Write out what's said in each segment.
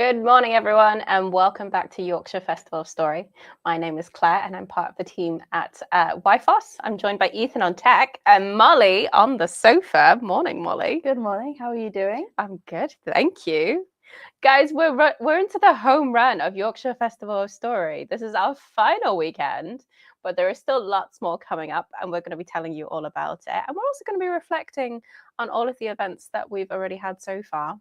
Good morning, everyone, and welcome back to Yorkshire Festival of Story. My name is Claire, and I'm part of the team at YFOS. I'm joined by Ethan on tech and Molly on the sofa. Morning, Molly. Good morning. How are you doing? I'm good, thank you. Guys, we're into the home run of Yorkshire Festival of Story. This is our final weekend, but there is still lots more coming up, and we're going to be telling you all about it. And we're also going to be reflecting on all of the events that we've already had so far.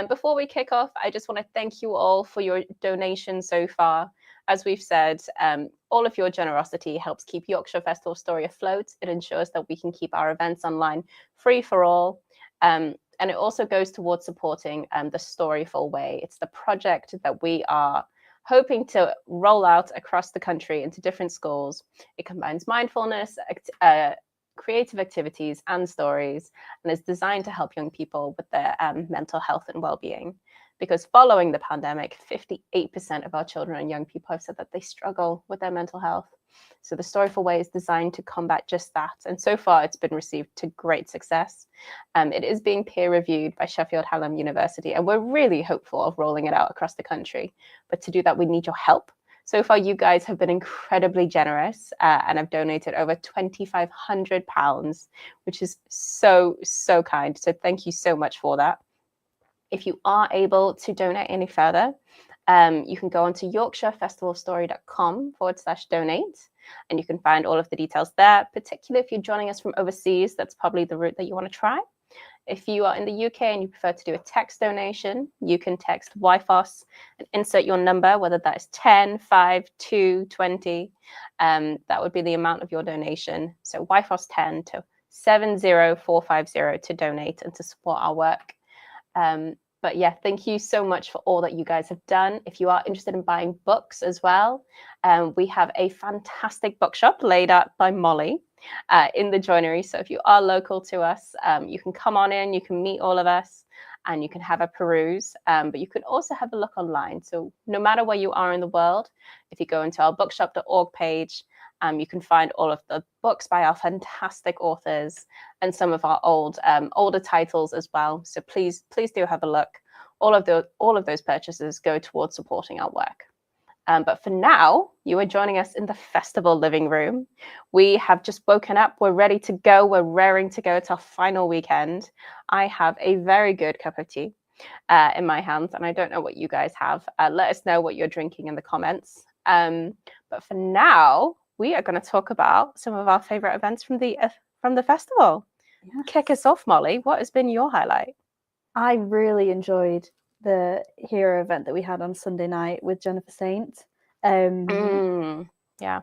Before we kick off, I just want to thank you all for your donations so far. As we've said, all of your generosity helps keep Yorkshire Festival Story afloat. It ensures that we can keep our events online free for all. And it also goes towards supporting the Storyful Way. It's the project that we are hoping to roll out across the country into different schools. It combines mindfulness, creative activities and stories, and is designed to help young people with their mental health and well-being. Because following the pandemic, 58% of our children and young people have said that they struggle with their mental health. So the Storyful Way is designed to combat just that. And so far, it's been received to great success. It is being peer-reviewed by Sheffield Hallam University, and we're really hopeful of rolling it out across the country. But to do that, we need your help. So far, you guys have been incredibly generous and have donated over £2,500, which is so, so kind. So thank you so much for that. If you are able to donate any further, you can go on to yorkshirefestivalstory.com/donate, and you can find all of the details there, particularly if you're joining us from overseas. That's probably the route that you want to try. If you are in the UK and you prefer to do a text donation, you can text YFOS and insert your number, whether that is 10, 5, 2, 20. That would be the amount of your donation. So YFOS 10 to 70450 to donate and to support our work. But yeah, thank you so much for all that you guys have done. If you are interested in buying books as well, we have a fantastic bookshop laid out by Molly in the joinery. So if you are local to us, you can come on in, you can meet all of us, and you can have a peruse. But you can also have a look online. So no matter where you are in the world, if you go into our bookshop.org page, you can find all of the books by our fantastic authors and some of our older titles as well. So please do have a look. All of those purchases go towards supporting our work. But for now, you are joining us in the festival living room. We have just woken up. We're ready to go. We're raring to go. It's our final weekend. I have a very good cup of tea in my hands, and I don't know what you guys have. Let us know what you're drinking in the comments. But for now, we are going to talk about some of our favorite events from the festival. Yes. Kick us off, Molly. What has been your highlight? I really enjoyed the hero event that we had on Sunday night with Jennifer Saint. Yeah,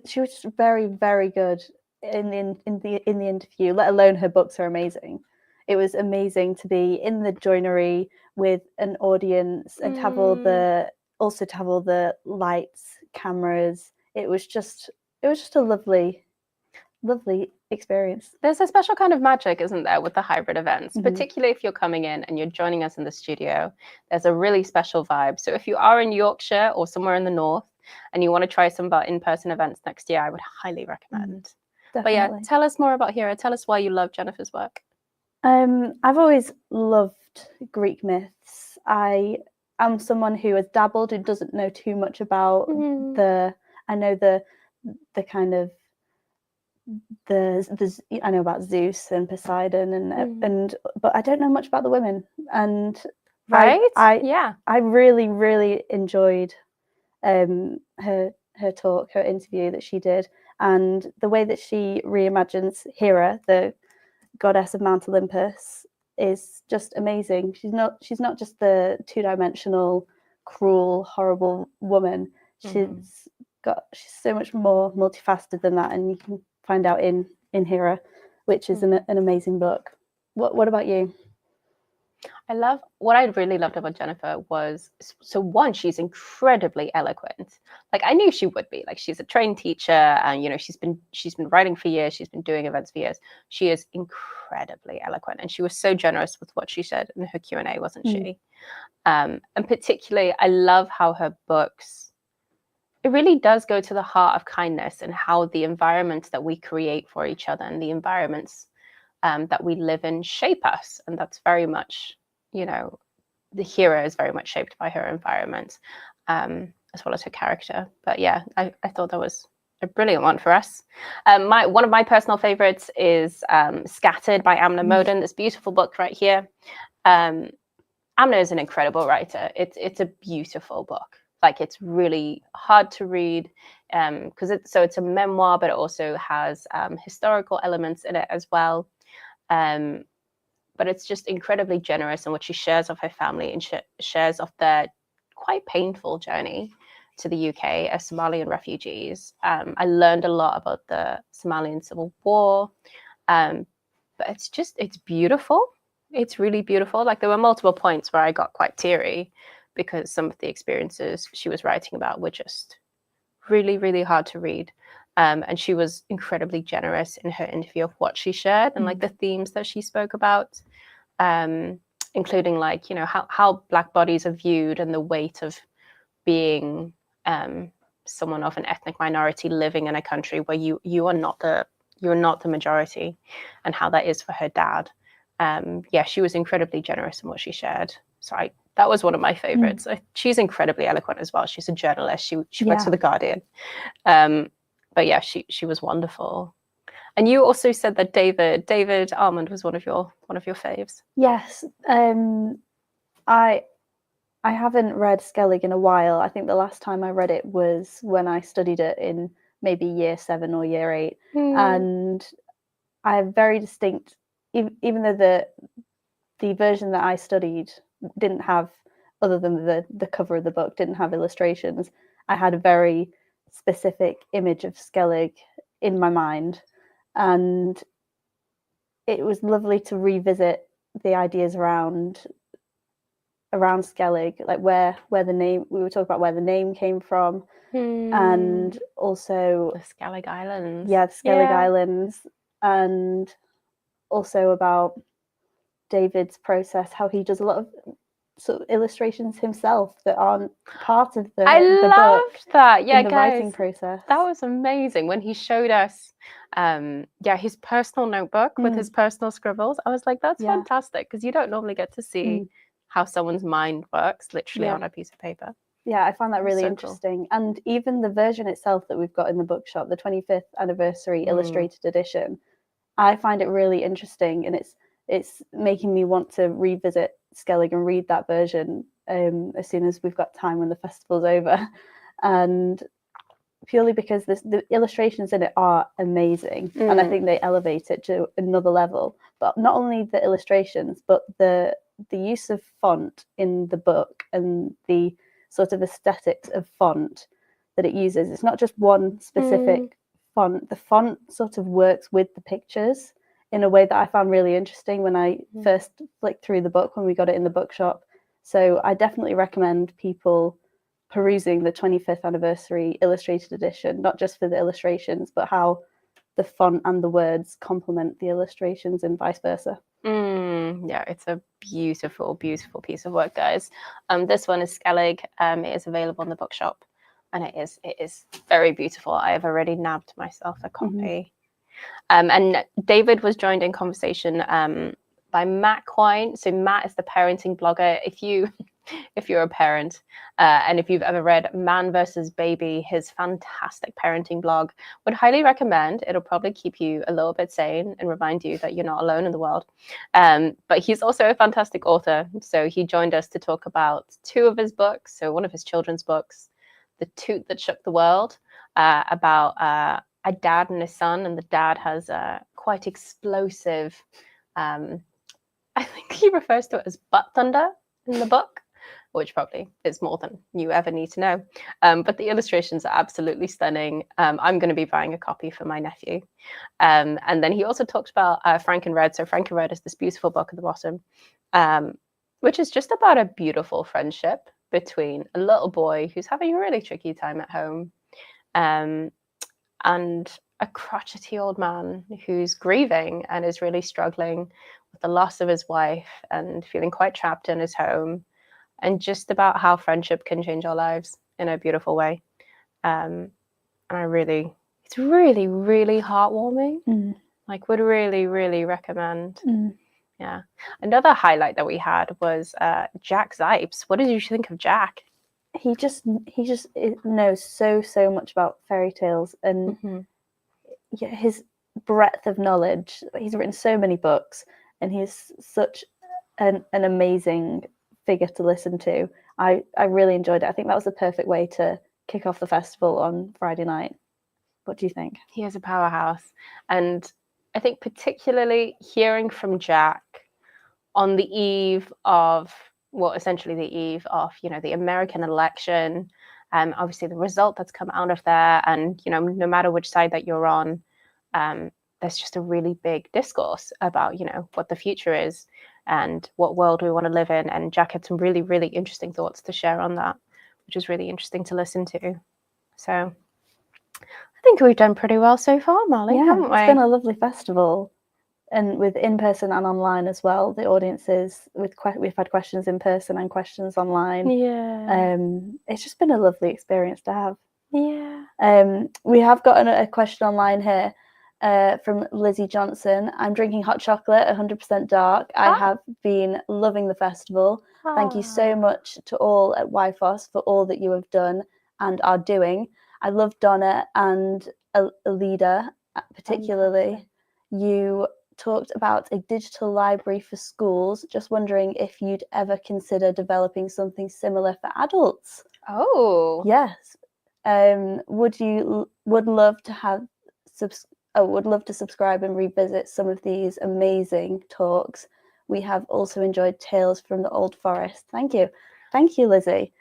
she was very, very good in the interview. Let alone her books are amazing. It was amazing to be in the joinery with an audience and to have all the lights, cameras. It was just a lovely experience. There's a special kind of magic, isn't there, with the hybrid events, particularly if you're coming in and you're joining us in the studio. There's a really special vibe. So if you are in Yorkshire or somewhere in the north and you want to try some of our in-person events next year, I would highly recommend. But yeah, tell us more about Hera. Tell us why you love Jennifer's work. I've always loved Greek myths. I am someone who has dabbled and doesn't know too much about I know about Zeus and Poseidon but I don't know much about the women. And I really, really enjoyed her talk, her interview that she did, and the way that she reimagines Hera, the goddess of Mount Olympus, is just amazing. She's not just the two-dimensional, cruel, horrible woman. She's so much more multifaceted than that, and you can find out in Hera, which is an amazing book. What about you? What I really loved about Jennifer was, so one, she's incredibly eloquent. Like, I knew she would be. Like, she's a trained teacher, and she's been writing for years, she's been doing events for years. She is incredibly eloquent, and she was so generous with what she said in her Q&A, wasn't she? And particularly, I love how her books, it really does go to the heart of kindness and how the environments that we create for each other and the environments that we live in shape us. And that's very much, the hero is very much shaped by her environment, as well as her character. But yeah, I thought that was a brilliant one for us. One of my personal favorites is Scattered by Amna Moden, this beautiful book right here. Amna is an incredible writer. It's a beautiful book. Like, it's really hard to read because it's a memoir, but it also has historical elements in it as well. But it's just incredibly generous in what she shares of her family and shares of their quite painful journey to the UK as Somalian refugees. I learned a lot about the Somalian Civil War, but it's beautiful. It's really beautiful. Like, there were multiple points where I got quite teary because some of the experiences she was writing about were just really, really hard to read. And she was incredibly generous in her interview of what she shared and like the themes that she spoke about, including like, you know, how Black bodies are viewed and the weight of being someone of an ethnic minority living in a country where you are not the majority, and how that is for her dad. Yeah, she was incredibly generous in what she shared. So that was one of my favorites. She's incredibly eloquent as well. She's a journalist. She works for The Guardian. But yeah, she was wonderful. And you also said that David Almond was one of your faves. Yes. I haven't read Skellig in a while. I think the last time I read it was when I studied it in maybe year 7 or year 8. And I have very distinct, even though the version that I studied didn't have, other than the cover of the book, didn't have illustrations, I had a very specific image of Skellig in my mind. And it was lovely to revisit the ideas around Skellig, like where the name, we were talking about where the name came from, and also the Skellig Islands. Yeah, the Skellig Islands, and also about David's process, how he does a lot of sort of illustrations himself that aren't part of the loved book. That. Yeah, in the guys, writing process. That was amazing when he showed us his personal notebook with his personal scribbles. I was like, that's fantastic, because you don't normally get to see how someone's mind works literally on a piece of paper. Yeah, I found that really interesting. Cool. And even the version itself that we've got in the bookshop, the 25th anniversary illustrated edition, I find it really interesting, and it's making me want to revisit Skellig and read that version as soon as we've got time when the festival's over. And purely because the illustrations in it are amazing, and I think they elevate it to another level. But not only the illustrations, but the use of font in the book and the sort of aesthetics of font that it uses. It's not just one specific font. The font sort of works with the pictures in a way that I found really interesting when I first flicked through the book when we got it in the bookshop. So I definitely recommend people perusing the 25th anniversary illustrated edition, not just for the illustrations, but how the font and the words complement the illustrations and vice versa. Yeah, it's a beautiful, beautiful piece of work, guys. This one is Skellig. It is available in the bookshop, and it is very beautiful. I have already nabbed myself a copy. And David was joined in conversation by Matt Quine. So Matt is the parenting blogger. If you're a parent and if you've ever read Man vs. Baby, his fantastic parenting blog, would highly recommend. It'll probably keep you a little bit sane and remind you that you're not alone in the world. But he's also a fantastic author. So he joined us to talk about 2 of his books. So one of his children's books, The Toot That Shook the World, about a dad and a son, and the dad has a quite explosive, I think he refers to it as butt thunder in the book, which probably is more than you ever need to know. But the illustrations are absolutely stunning. I'm going to be buying a copy for my nephew. And then he also talked about Frank and Red. So Frank and Red is this beautiful book at the bottom, which is just about a beautiful friendship between a little boy who's having a really tricky time at home and a crotchety old man who's grieving and is really struggling with the loss of his wife and feeling quite trapped in his home, and just about how friendship can change our lives in a beautiful way. And it's really, really heartwarming. Like, would really, really recommend. Yeah. Another highlight that we had was Jack Zipes. What did you think of Jack? He just knows so much about fairy tales, and his breadth of knowledge. He's written so many books, and he's such an amazing figure to listen to. I really enjoyed it. I think that was the perfect way to kick off the festival on Friday night. What do you think? He is a powerhouse, and I think particularly hearing from Jack on the eve of, well, essentially the eve of, the American election, obviously the result that's come out of there, and, no matter which side that you're on, there's just a really big discourse about, what the future is and what world we want to live in. And Jack had some really, really interesting thoughts to share on that, which is really interesting to listen to. So I think we've done pretty well so far, Molly, haven't we? It's been a lovely festival. And with in-person and online as well, the audiences, we've had questions in person and questions online. Yeah. It's just been a lovely experience to have. Yeah. We have got a question online here from Lizzie Johnson. I'm drinking hot chocolate, 100% dark. I have been loving the festival. Thank you so much to all at YFOS for all that you have done and are doing. I love Donna and Alida particularly. Fantastic. You talked about a digital library for schools. Just wondering if you'd ever consider developing something similar for adults. Oh. Yes. Would love to subscribe and revisit some of these amazing talks. We have also enjoyed Tales from the Old Forest. Thank you, Lizzie.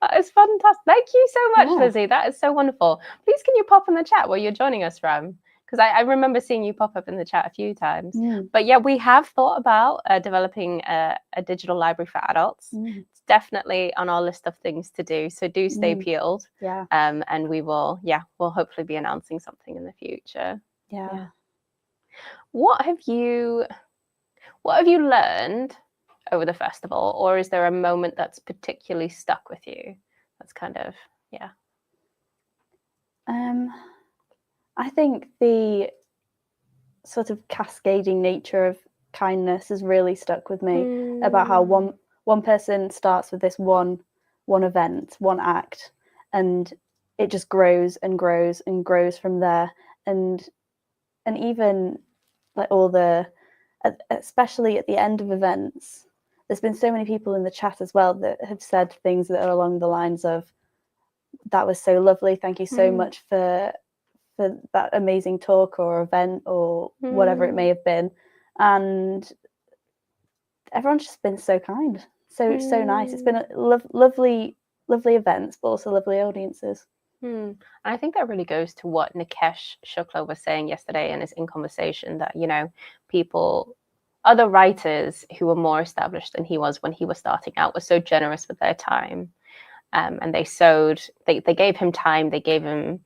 That is fantastic. Thank you so much, Lizzie. That is so wonderful. Please, can you pop in the chat where you're joining us from? Because I remember seeing you pop up in the chat a few times. But yeah, we have thought about developing a digital library for adults. It's definitely on our list of things to do. So do stay peeled. Yeah. And we'll hopefully be announcing something in the future. Yeah. What have you learned over the festival, or is there a moment that's particularly stuck with you? That's kind of, I think the sort of cascading nature of kindness has really stuck with me, about how one person starts with this one event, one act, and it just grows and grows and grows from there. And even like all the, especially at the end of events, there's been so many people in the chat as well that have said things that are along the lines of, that was so lovely, thank you so much for that amazing talk or event or whatever it may have been. And everyone's just been so kind, so nice. It's been a lovely events, but also lovely audiences. And I think that really goes to what Nikesh Shukla was saying yesterday in his In Conversation, that, other writers who were more established than he was when he was starting out were so generous with their time. And they gave him time, they gave him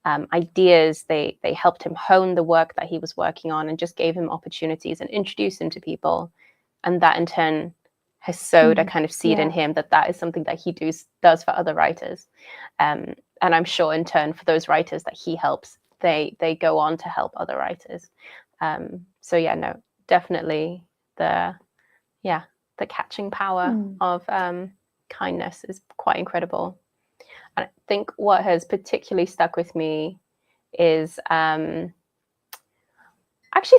ideas, they helped him hone the work that he was working on, and just gave him opportunities and introduced him to people. And that in turn has sowed a kind of seed in him that is something that he does for other writers. And I'm sure in turn for those writers that he helps, they go on to help other writers. So yeah, no, definitely the catching power of kindness is quite incredible. And I think what has particularly stuck with me is actually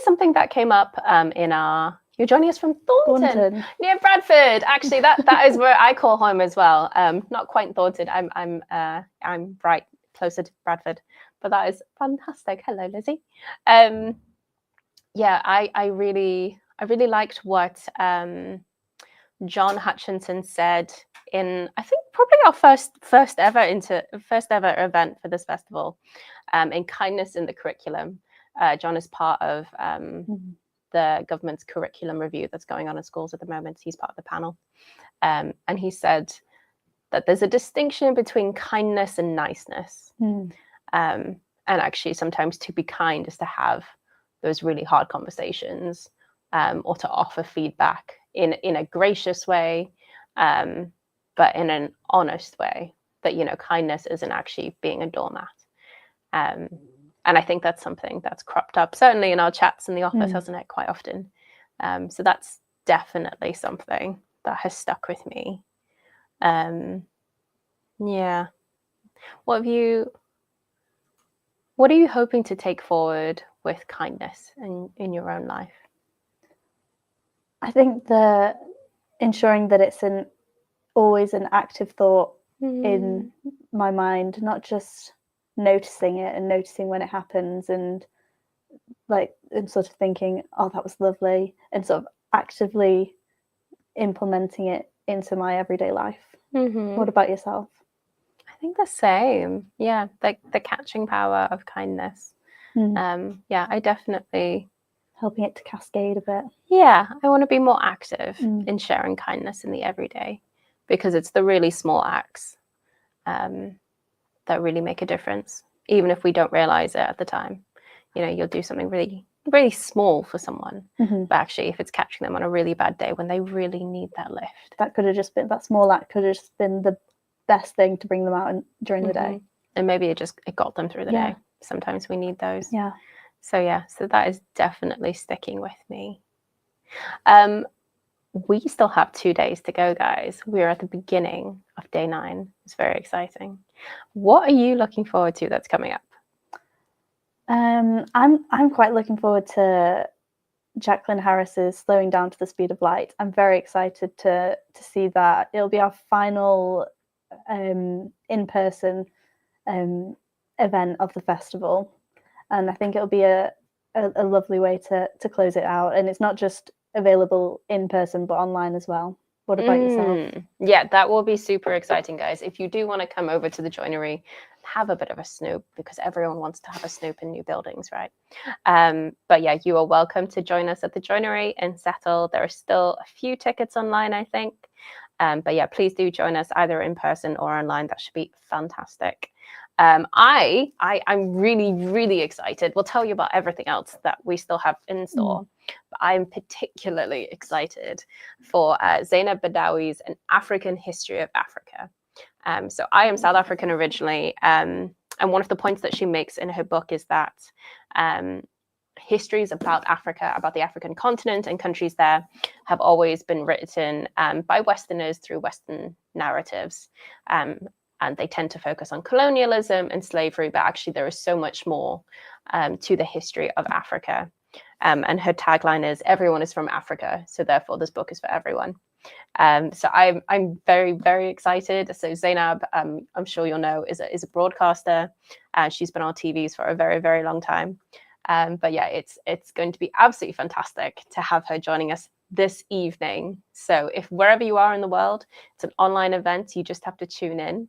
something that came up in our, you're joining us from Thornton, near Bradford. Actually, that is where I call home as well. Not quite Thornton. I'm right closer to Bradford, but that is fantastic. Hello, Lizzie. Yeah, I really liked what John Hutchinson said in, I think, probably our first ever event for this festival, in Kindness in the Curriculum. John is part of the government's curriculum review that's going on in schools at the moment. He's part of the panel. And he said that there's a distinction between kindness and niceness. And actually sometimes to be kind is to have those really hard conversations, or to offer feedback in a gracious way, but in an honest way, that, kindness isn't actually being a doormat. And I think that's something that's cropped up, certainly in our chats in the office, hasn't it, quite often. So that's definitely something that has stuck with me. Yeah. What are you hoping to take forward with kindness in your own life? I think that ensuring that it's always an active thought in my mind, not just noticing it and noticing when it happens and sort of thinking, oh, that was lovely, and sort of actively implementing it into my everyday life. What about yourself? I think the same. Yeah, like the catching power of kindness. Yeah, I definitely helping it to cascade a bit. Yeah, I want to be more active in sharing kindness in the everyday, because it's the really small acts that really make a difference, even if we don't realize it at the time. You know, you'll do something really, really small for someone, but actually, if it's catching them on a really bad day when they really need that lift, that small act could have just been the best thing to bring them out during the day, and maybe it got them through the day. Sometimes we need those. So that is definitely sticking with me. We still have 2 days to go, guys. We're at the beginning of day 9. It's very exciting. What are you looking forward to that's coming up? I'm quite looking forward to Jacqueline Harris's Slowing Down to the Speed of Light. I'm very excited to see that. It'll be our final in-person event of the festival, and I think it'll be a lovely way to close it out. And it's not just available in person but online as well. What about yourself? Yeah, that will be super exciting, guys. If you do want to come over to the joinery, have a bit of a snoop, because everyone wants to have a snoop in new buildings, right? But yeah, you are welcome to join us at the joinery in Settle. There are still a few tickets online, I think. But yeah, please do join us either in person or online. That should be fantastic. I'm really, really excited. We'll tell you about everything else that we still have in store. But I'm particularly excited for Zainab Badawi's An African History of Africa. So I am South African originally. And one of the points that she makes in her book is that histories about Africa, about the African continent and countries there, have always been written by Westerners through Western narratives. And they tend to focus on colonialism and slavery, but actually there is so much more to the history of Africa. And her tagline is, everyone is from Africa, so therefore this book is for everyone. So I'm very, very excited. So Zainab, I'm sure you'll know, is a broadcaster. She's been on TVs for a very, very long time. But yeah, it's going to be absolutely fantastic to have her joining us this evening. So if wherever you are in the world, it's an online event, you just have to tune in.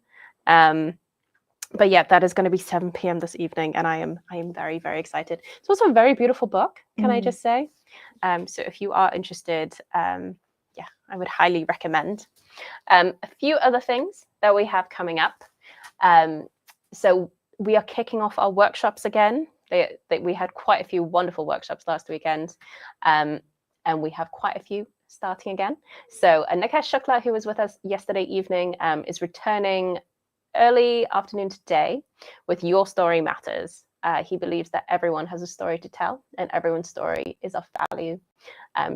But yeah, that is going to be 7 p.m. this evening, and I am very, very excited. It's also a very beautiful book, can I just say? So if you are interested, yeah, I would highly recommend. A few other things that we have coming up. So we are kicking off our workshops again. We had quite a few wonderful workshops last weekend, and we have quite a few starting again. So Nikesh Shukla, who was with us yesterday evening, is returning early afternoon today with Your Story Matters. He believes that everyone has a story to tell and everyone's story is of value.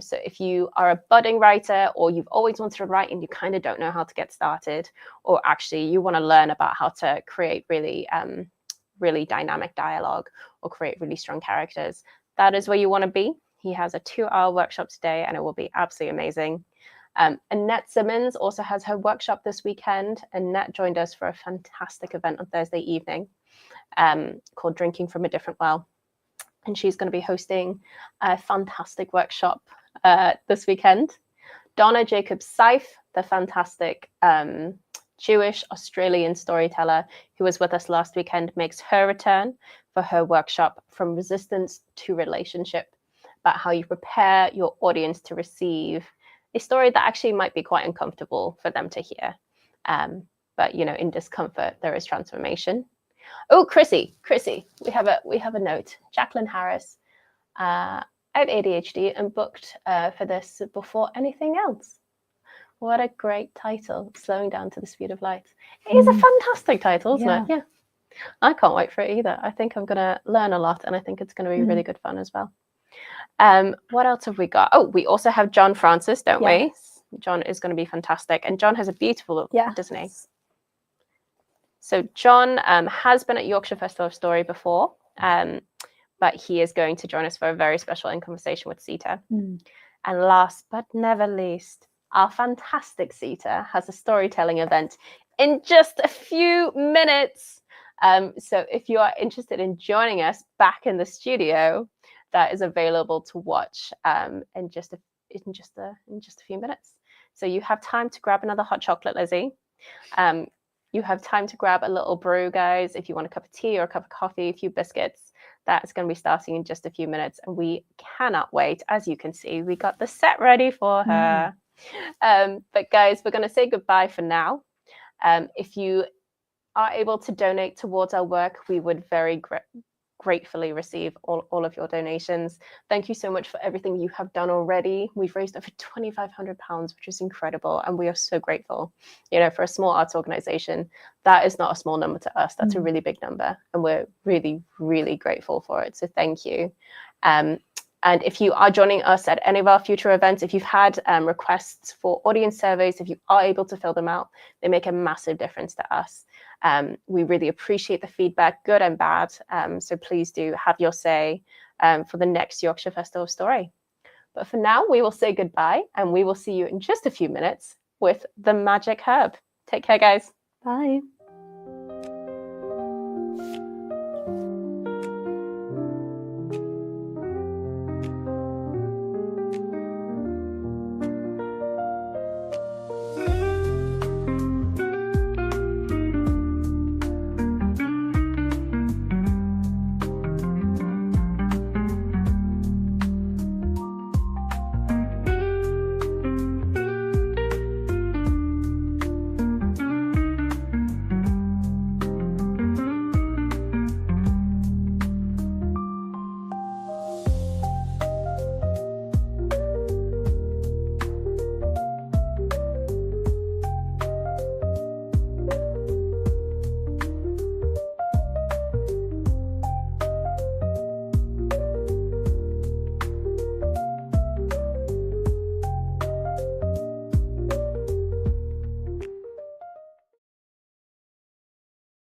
So if you are a budding writer, or you've always wanted to write and you kind of don't know how to get started, or actually you want to learn about how to create really, really dynamic dialogue or create really strong characters, that is where you want to be. He has a 2-hour workshop today and it will be absolutely amazing. Annette Simmons also has her workshop this weekend. Annette joined us for a fantastic event on Thursday evening called Drinking from a Different Well. And she's going to be hosting a fantastic workshop this weekend. Donna Jacobs-Seif, the fantastic Jewish Australian storyteller who was with us last weekend, makes her return for her workshop From Resistance to Relationship, about how you prepare your audience to receive a story that actually might be quite uncomfortable for them to hear. But, you know, in discomfort, there is transformation. Oh, Chrissy, we have a note. Jacqueline Harris, I have ADHD and booked for this before anything else. What a great title, Slowing Down to the Speed of Light. It is a fantastic title, isn't it? Yeah. I can't wait for it either. I think I'm going to learn a lot, and I think it's going to be really good fun as well. What else have we got? Oh, we also have John Francis, don't we? John is going to be fantastic. And John has a beautiful look, doesn't he? So John has been at Yorkshire Festival of Story before, but he is going to join us for a very special in conversation with Sita. And last but never least, our fantastic Sita has a storytelling event in just a few minutes. So if you are interested in joining us back in the studio, that is available to watch in just a few minutes. So you have time to grab another hot chocolate, Lizzie. You have time to grab a little brew, guys. If you want a cup of tea or a cup of coffee, a few biscuits, that is going to be starting in just a few minutes. And we cannot wait. As you can see, we got the set ready for her. But guys, we're going to say goodbye for now. If you are able to donate towards our work, we would very gratefully receive all of your donations. Thank you so much for everything you have done already. We've raised over £2,500, which is incredible, and we are so grateful. You know, for a small arts organization, that is not a small number to us. That's a really big number, and we're really, really grateful for it. So thank you. And if you are joining us at any of our future events, if you've had requests for audience surveys, if you are able to fill them out, they make a massive difference to us. We really appreciate the feedback, good and bad. So please do have your say for the next Yorkshire Festival of Story. But for now, we will say goodbye, and we will see you in just a few minutes with the Magic Herb. Take care, guys. Bye.